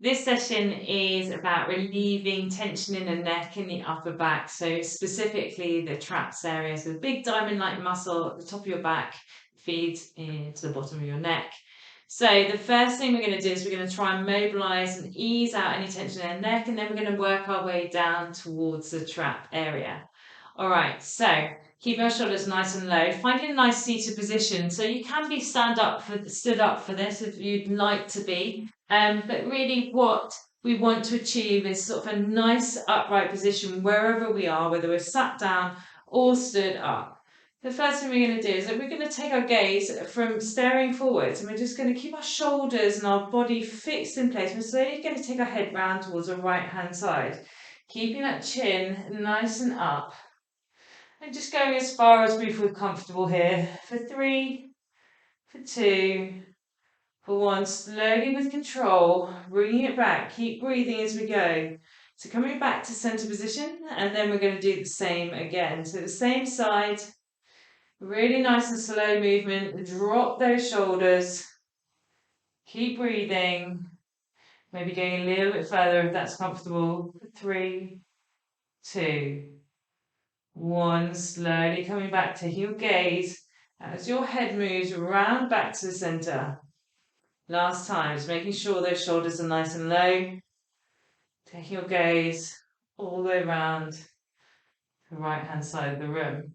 This session is about relieving tension in the neck and the upper back. So specifically the traps area. So the big diamond-like muscle at the top of your back feeds into the bottom of your neck. So the first thing we're going to do is we're going to try and mobilize and ease out any tension in the neck, and then we're going to work our way down towards the trap area. All right, so keep your shoulders nice and low. Finding a nice seated position. So you can be stood up for this if you'd like to be. But really what we want to achieve is sort of a nice upright position wherever we are, whether we're sat down or stood up. The first thing we're going to do is that we're going to take our gaze from staring forwards, and we're just going to keep our shoulders and our body fixed in place. We're slowly going to take our head round towards the right hand side, keeping that chin nice and up. And just going as far as we feel comfortable here. For 3, for 2, for 1. Slowly with control, bringing it back. Keep breathing as we go. So coming back to center position, and then we're going to do the same again. So the same side, really nice and slow movement. Drop those shoulders. Keep breathing. Maybe going a little bit further if that's comfortable. For 3, 2, 1, slowly coming back, taking your gaze as your head moves round back to the center. Last time, just making sure those shoulders are nice and low. Taking your gaze all the way around the right hand side of the room.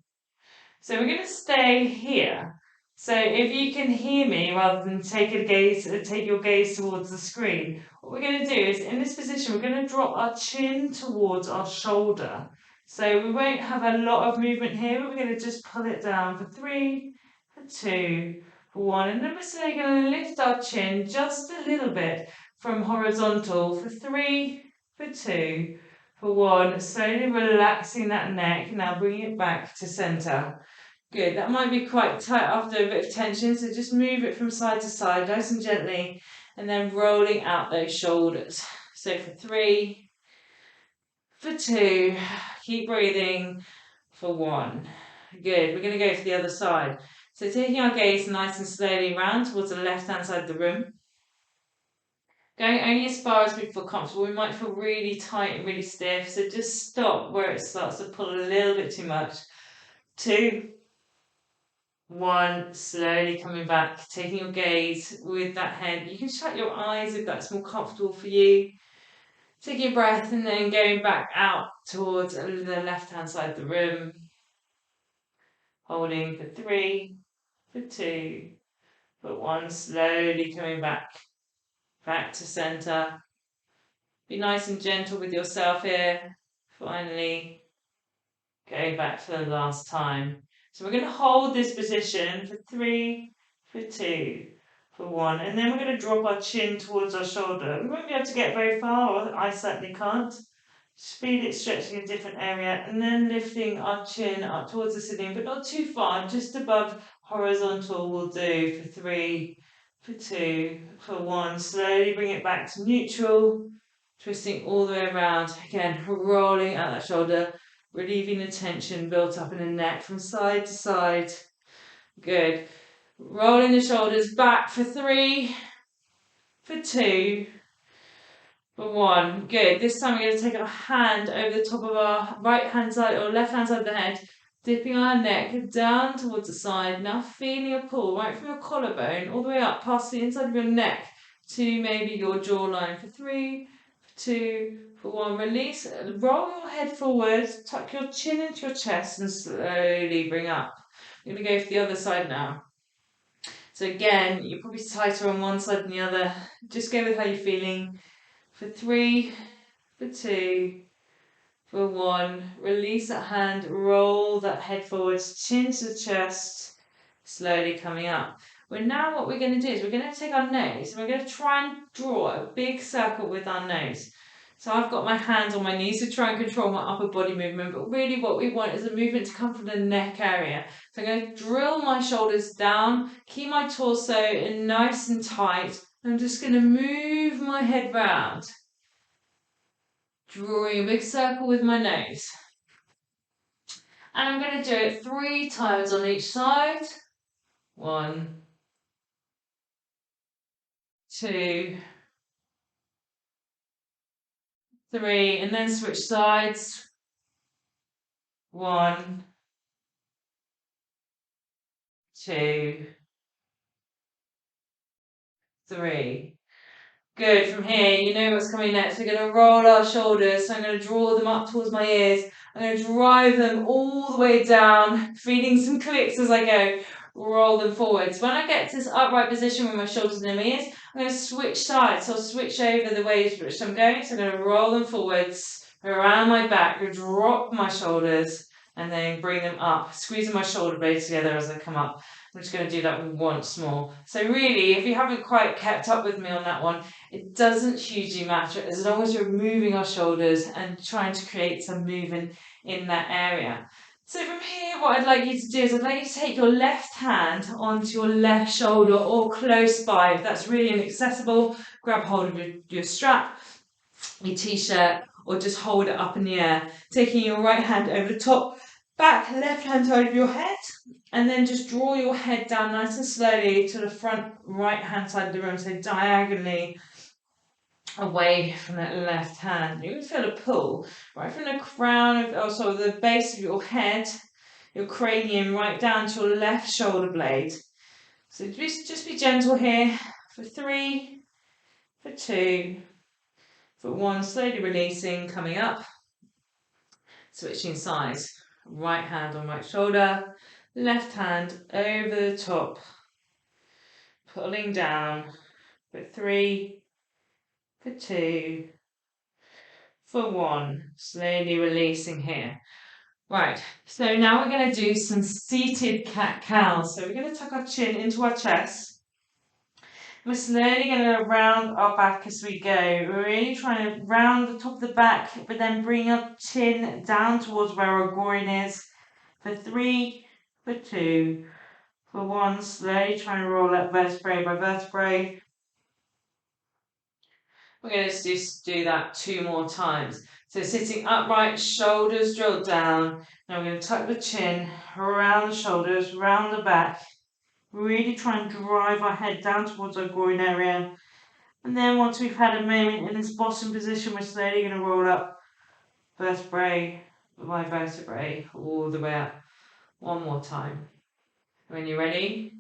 So we're going to stay here. So if you can hear me rather than take your gaze towards the screen, what we're going to do is in this position, we're going to drop our chin towards our shoulder. So we won't have a lot of movement here, but we're going to just pull it down for 3, for 2, for 1. And then we're slowly going to lift our chin just a little bit from horizontal for 3, for 2, for 1. Slowly relaxing that neck. Now bringing it back to center. Good, that might be quite tight after a bit of tension, so just move it from side to side, nice and gently, and then rolling out those shoulders. So for 3, for 2, keep breathing, for 1. Good, we're going to go to the other side. So taking our gaze nice and slowly round towards the left-hand side of the room. Going only as far as we feel comfortable. We might feel really tight and really stiff, so just stop where it starts to pull a little bit too much. 2, 1, slowly coming back, taking your gaze with that head. You can shut your eyes if that's more comfortable for you. Taking a breath and then going back out towards the left-hand side of the room. Holding for 3, for 2, for 1, slowly coming back to center. Be nice and gentle with yourself here. Finally, going back for the last time. So we're going to hold this position for 3, for 2, for 1, and then we're going to drop our chin towards our shoulder. We won't be able to get very far, or I certainly can't. Just feel it stretching a different area, and then lifting our chin up towards the ceiling, but not too far, just above horizontal will do for 3, for 2, for 1. Slowly bring it back to neutral, twisting all the way around. Again, rolling out that shoulder, relieving the tension built up in the neck from side to side. Good. Rolling the shoulders back for 3, for 2, for 1. Good. This time we're going to take our hand over the top of our right hand side or left hand side of the head, dipping our neck down towards the side. Now feeling a pull right from your collarbone all the way up past the inside of your neck to maybe your jawline for 3, for 2, for 1. Release. Roll your head forward, tuck your chin into your chest and slowly bring up. I'm going to go for the other side now. So again, you're probably tighter on one side than the other. Just go with how you're feeling. For 3, for 2, for 1. Release that hand, roll that head forwards, chin to the chest, slowly coming up. What we're going to do is we're going to take our nose and we're going to try and draw a big circle with our nose. So I've got my hands on my knees to try and control my upper body movement, but really what we want is a movement to come from the neck area. So I'm going to drill my shoulders down, keep my torso nice and tight. I'm just going to move my head round, drawing a big circle with my nose. And I'm going to do it 3 times on each side. 1, 2, 3, and then switch sides. 1, 2, 3. Good. From here, you know what's coming next. We're going to roll our shoulders. So I'm going to draw them up towards my ears. I'm going to drive them all the way down, feeling some clicks as I go. Roll them forwards. When I get to this upright position with my shoulders near my ears, I'm going to switch sides. So I'll switch over the ways which I'm going. So I'm going to roll them forwards, around my back, drop my shoulders, and then bring them up, squeezing my shoulder blades together as I come up. I'm just going to do that once more. So really, if you haven't quite kept up with me on that one, it doesn't hugely matter as long as you're moving our shoulders and trying to create some movement in that area. So from here, what I'd like you to do is I'd like you to take your left hand onto your left shoulder or close by. If that's really inaccessible, grab hold of your strap, your t-shirt, or just hold it up in the air, taking your right hand over the top, back, left hand side of your head, and then just draw your head down nice and slowly to the front right hand side of the room, so diagonally away from that left hand. You can feel a pull right from the crown of, the base of your head, your cranium, right down to your left shoulder blade. So just be gentle here for 3, for 2, for 1, slowly releasing, coming up, switching sides. Right hand on right shoulder, left hand over the top, pulling down for 3, for 2, for 1, slowly releasing here. Right, so now we're going to do some seated cat-cows. So we're going to tuck our chin into our chest. We're slowly going to round our back as we go. We're really trying to round the top of the back, but then bring our chin down towards where our groin is. For 3, for 2, for 1, slowly trying to roll up vertebrae by vertebrae. We're going to just do that 2 more times. So sitting upright, shoulders drilled down. Now we're going to tuck the chin around the shoulders, around the back. Really try and drive our head down towards our groin area. And then once we've had a moment in this bottom position, we're slowly going to roll up vertebrae by vertebrae all the way up. 1 more time. When you're ready,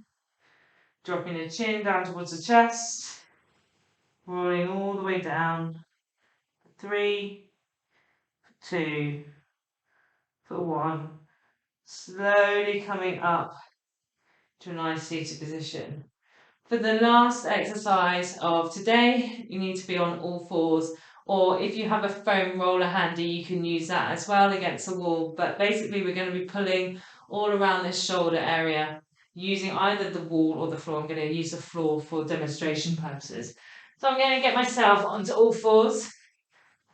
dropping the chin down towards the chest, rolling all the way down. 3, 2, for 1. Slowly coming up to a nice seated position. For the last exercise of today, you need to be on all fours, or if you have a foam roller handy, you can use that as well against the wall. But basically, we're going to be pulling all around this shoulder area using either the wall or the floor. I'm going to use the floor for demonstration purposes. So I'm going to get myself onto all fours.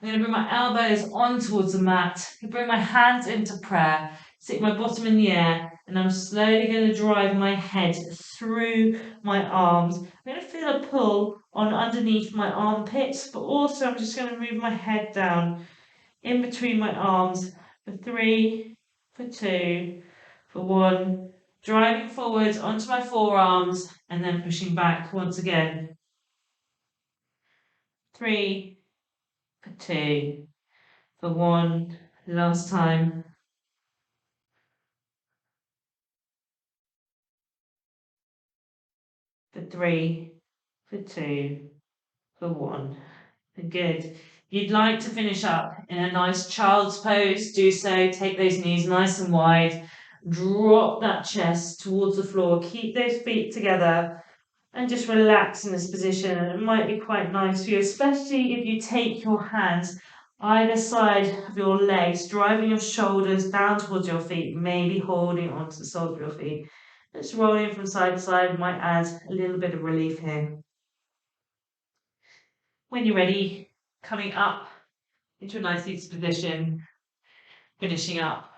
I'm going to bring my elbows on towards the mat, bring my hands into prayer, stick my bottom in the air, and I'm slowly going to drive my head through my arms. I'm going to feel a pull on underneath my armpits, but also I'm just going to move my head down in between my arms for 3, for 2, for 1, driving forwards onto my forearms, and then pushing back once again. 3, for 2, for 1, last time. For 3, for 2, for 1. Good. If you'd like to finish up in a nice child's pose, do so. Take those knees nice and wide. Drop that chest towards the floor. Keep those feet together and just relax in this position. And it might be quite nice for you, especially if you take your hands either side of your legs, driving your shoulders down towards your feet, maybe holding onto the soles of your feet. Just rolling from side to side might add a little bit of relief here. When you're ready, coming up into a nice seated position, finishing up.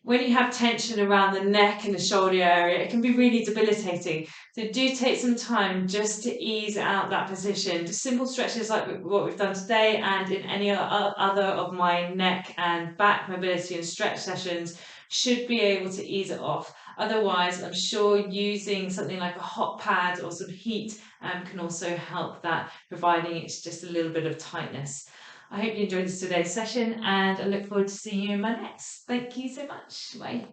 When you have tension around the neck and the shoulder area, it can be really debilitating. So do take some time just to ease out that position. Just simple stretches like what we've done today and in any other of my neck and back mobility and stretch sessions should be able to ease it off. Otherwise, I'm sure using something like a hot pad or some heat can also help that, providing it's just a little bit of tightness. I hope you enjoyed today's session and I look forward to seeing you in my next. Thank you so much. Bye.